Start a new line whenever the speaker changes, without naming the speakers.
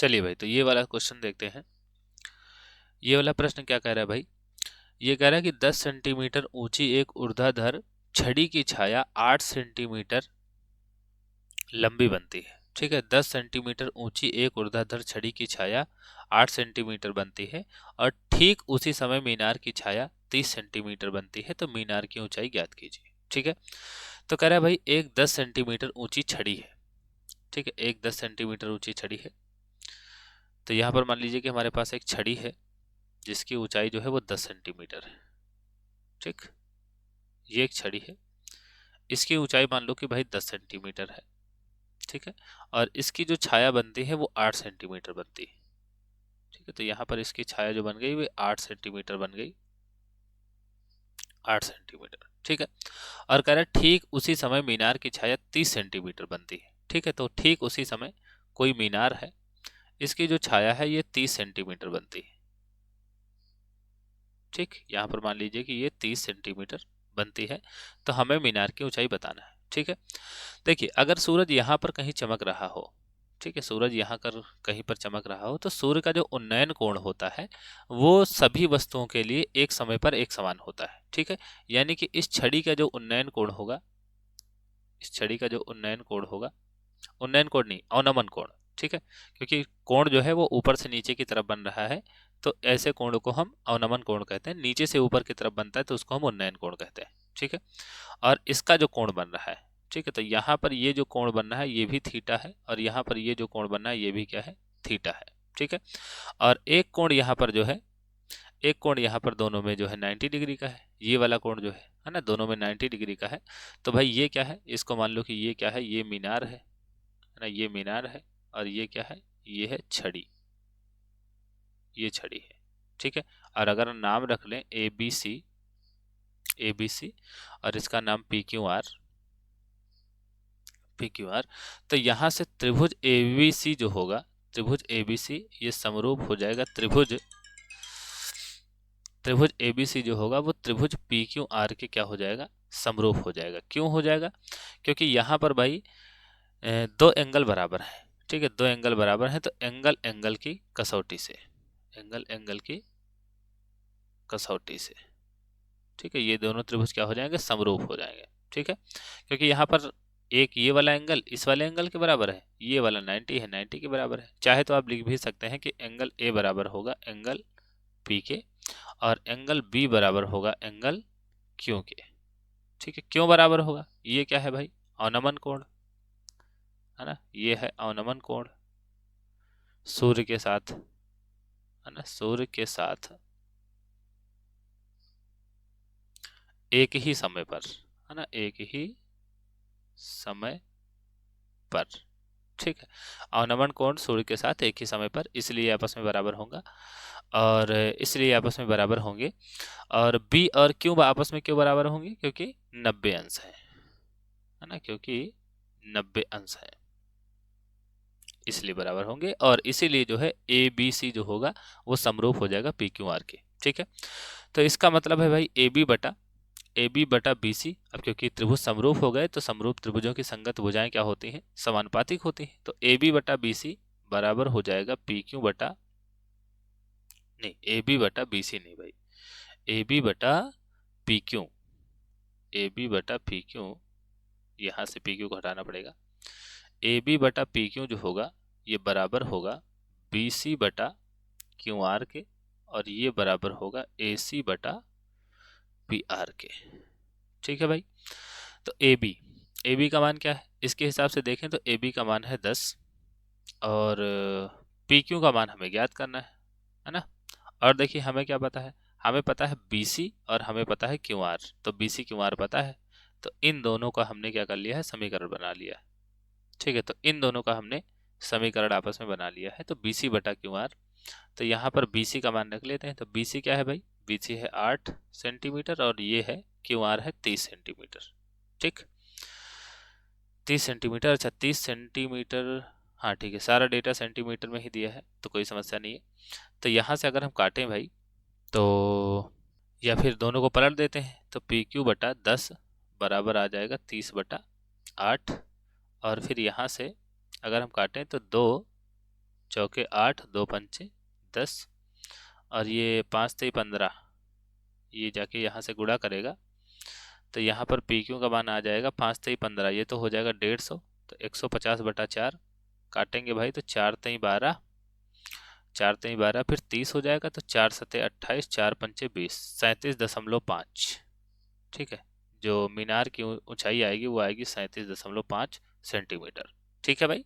चलिए भाई, तो ये वाला क्वेश्चन देखते हैं। ये वाला प्रश्न क्या कह रहा है भाई? ये कह रहा है कि 10 सेंटीमीटर ऊंची एक ऊर्ध्वाधर छड़ी की छाया 8 सेंटीमीटर लंबी बनती है। ठीक है, 10 सेंटीमीटर ऊंची एक ऊर्ध्वाधर छड़ी की छाया 8 सेंटीमीटर बनती है, और ठीक उसी समय मीनार की छाया 30 सेंटीमीटर बनती है। तो मीनार की ऊंचाई ज्ञात कीजिए। ठीक है, तो कह रहा है भाई एक 10 सेंटीमीटर ऊंची छड़ी है। ठीक है, एक 10 सेंटीमीटर ऊंची छड़ी है। तो यहाँ पर मान लीजिए कि हमारे पास एक छड़ी है जिसकी ऊंचाई जो है वो 10 सेंटीमीटर है। ठीक, ये एक छड़ी है, इसकी ऊंचाई मान लो कि भाई 10 सेंटीमीटर है। ठीक है, और इसकी जो छाया बनती है वो 8 सेंटीमीटर बनती है। ठीक है, तो यहाँ पर इसकी छाया जो बन गई वो 8 सेंटीमीटर बन गई, 8 सेंटीमीटर। ठीक है, और कह रहा है ठीक उसी समय मीनार की छाया 30 सेंटीमीटर बनती है। ठीक है, तो ठीक उसी समय कोई मीनार है, इसकी जो छाया है ये 30 सेंटीमीटर बनती है। ठीक, यहाँ पर मान लीजिए कि ये 30 सेंटीमीटर बनती है, तो हमें मीनार की ऊंचाई बताना है। ठीक है, देखिए अगर सूरज यहाँ पर कहीं चमक रहा हो, ठीक है, सूरज यहाँ कर कहीं पर चमक रहा हो, तो सूर्य का जो उन्नयन कोण होता है वो सभी वस्तुओं के लिए एक समय पर एक समान होता है। ठीक है, यानी कि इस छड़ी का जो उन्नयन कोण होगा, इस छड़ी का जो उन्नयन कोण होगा, उन्नयन कोण नहीं, अवनमन कोण। ठीक है, क्योंकि कोण जो है वो ऊपर से नीचे की तरफ बन रहा है, तो ऐसे कोण को हम अवनमन कोण कहते हैं। नीचे से ऊपर की तरफ बनता है तो उसको हम उन्नयन कोण कहते हैं। ठीक है, और इसका जो कोण बन रहा है, ठीक है, तो यहाँ पर ये जो कोण बनना है ये भी थीटा है, और यहाँ पर ये जो कोण बनना है ये भी क्या है, थीटा है। ठीक है, और एक कोण यहाँ पर जो है, एक कोण यहाँ पर दोनों में जो है 90 डिग्री का है। ये वाला कोण जो है ना, दोनों में 90 डिग्री का है। तो भाई ये क्या है, इसको मान लो कि ये क्या है, ये मीनार है ना, ये मीनार है, और ये क्या है, ये है छड़ी, ये छड़ी है। ठीक है, और अगर नाम रख लें A B C, A B C, और इसका नाम P Q R, P Q R, तो यहाँ से त्रिभुज ए बी सी जो होगा, त्रिभुज ए बी सी ये समरूप हो जाएगा त्रिभुज, त्रिभुज ए बी सी जो होगा वो त्रिभुज पी क्यू आर के क्या हो जाएगा, समरूप हो जाएगा। क्यों हो जाएगा? क्योंकि यहाँ पर भाई दो एंगल बराबर हैं। ठीक है, दो एंगल बराबर हैं, तो एंगल एंगल की कसौटी से, एंगल एंगल की कसौटी से, ठीक है, ये दोनों त्रिभुज क्या हो जाएंगे, समरूप हो जाएंगे। ठीक है, क्योंकि यहाँ पर एक ये वाला एंगल इस वाले एंगल के बराबर है, ये वाला 90 है, 90 के बराबर है। चाहे तो आप लिख भी सकते हैं कि एंगल ए बराबर होगा एंगल पी के, और एंगल बी बराबर होगा एंगल क्यू के। ठीक है, क्यों बराबर होगा, ये क्या है भाई, अवनमन कोण है ना, ये है अवनमन कोण सूर्य के साथ, है ना, सूर्य के साथ एक ही समय पर, है ना, एक ही समय पर। ठीक है, अवनमन कोण सूर्य के साथ एक ही समय पर, इसलिए आपस में बराबर होगा, और इसलिए आपस में बराबर होंगे। और बी और क्यू आपस में क्यों बराबर होंगे, क्योंकि 90 अंश है ना, क्योंकि 90 अंश है, इसलिए बराबर होंगे। और इसीलिए जो है ए बी सी जो होगा वो समरूप हो जाएगा पी क्यू आर के। ठीक है, तो इसका मतलब है भाई ए बी बटा बी सी। अब क्योंकि त्रिभुज समरूप हो गए तो समरूप त्रिभुजों की संगत भुजाएं क्या होती हैं, समानुपातिक होती हैं। तो ए बी बटा बी सी बराबर हो जाएगा पी क्यू बटा, नहीं ए बी बटा बी सी नहीं भाई, ए बी बटा पी क्यू, ए बी बटा पी क्यू, यहाँ से पी क्यू को हटाना पड़ेगा। ए बी बटा पी क्यू जो होगा ये बराबर होगा बी सी बटा क्यू आर के, और ये बराबर होगा ए सी बटा पी आर के। ठीक है भाई, तो ए बी का मान क्या है, इसके हिसाब से देखें तो ए बी का मान है 10, और पी क्यू का मान हमें ज्ञात करना है ना। और देखिए हमें क्या पता है, हमें पता है बी सी और हमें पता है क्यू आर, तो बी सी क्यू आर पता है, तो इन दोनों का हमने क्या कर लिया है, समीकरण बना लिया है। ठीक है, तो इन दोनों का हमने समीकरण आपस में बना लिया है, तो बी सी बटा क्यू आर, तो यहाँ पर बी सी का मान रख लेते हैं। तो बी सी क्या है भाई, बी सी है 8 सेंटीमीटर, और ये है क्यू आर है 30 सेंटीमीटर। ठीक, 30 सेंटीमीटर, अच्छा 30 सेंटीमीटर, हाँ ठीक है, सारा डेटा सेंटीमीटर में ही दिया है तो कोई समस्या नहीं है। तो यहाँ से अगर हम काटें भाई, तो या फिर दोनों को पलट देते हैं, तो पी क्यू बटा 10 बराबर आ जाएगा 30 बटा 8, और फिर यहाँ से अगर हम काटें तो 2 चौके 8, 2 पंचे 10, और ये 5 3 15, ये जाके यहाँ से गुणा करेगा तो यहाँ पर पी क्यू का मान आ जाएगा 5 3 15, ये तो हो जाएगा 150, तो 150/4 काटेंगे भाई, तो 4 3 12, 4 3 12, फिर 30 हो जाएगा, तो 4 7 28, 4 पंचे 20, 37.5। ठीक है, जो मीनार की ऊंचाई आएगी वो आएगी 37.5 सेंटीमीटर। ठीक है भाई।